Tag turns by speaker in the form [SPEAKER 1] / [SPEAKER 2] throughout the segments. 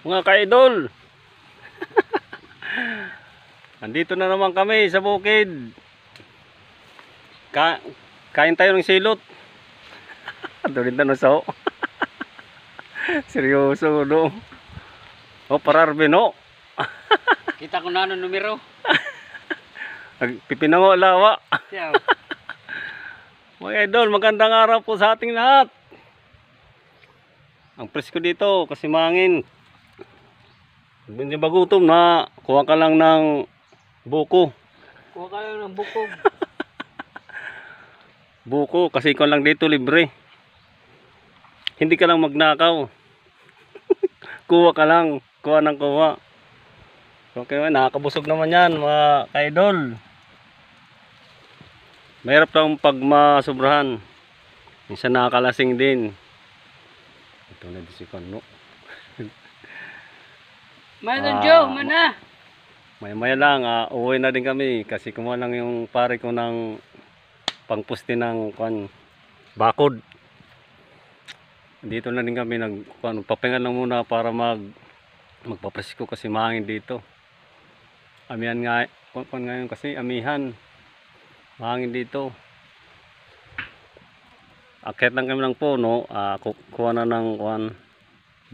[SPEAKER 1] Mga ka-idol, nandito na naman kami sa bukid. Kain tayo ng silot. Doon na so. Seryoso no. O pararbe no.
[SPEAKER 2] Kita ko na ano numero.
[SPEAKER 1] Pipinango lawa.
[SPEAKER 2] Siya.
[SPEAKER 1] Mga idol, magandang araw po sa ating lahat. Ang presko dito kasi mangin. Hindi ba gutom na kuha ka lang ng buko.
[SPEAKER 2] Kuha ka lang ng bukog.
[SPEAKER 1] Buko kasi ikaw lang dito libre. Hindi ka lang magnakaw. Kuha ka lang, kuha ng kuha. Okay, nakakabusog naman yan mga ka-idol. Mahirap lang pag masubrahan. Minsan nakakalasing din. Ito na di si Kano.
[SPEAKER 2] Manon Joe, mana.
[SPEAKER 1] Maya lang, uwi na din kami kasi kumuha lang yung pare ko ng pangpusti ng bakod. Dito na din kami nagpapahinga lang muna para magpapresko kasi mahangin dito. Amihan nga, ngayon kasi amihan. Mahangin dito. Akyat lang kami ng puno, kuha na ng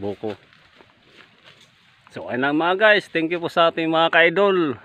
[SPEAKER 1] buko. So ayun lang mga guys, thank you po sa ating mga ka-idol.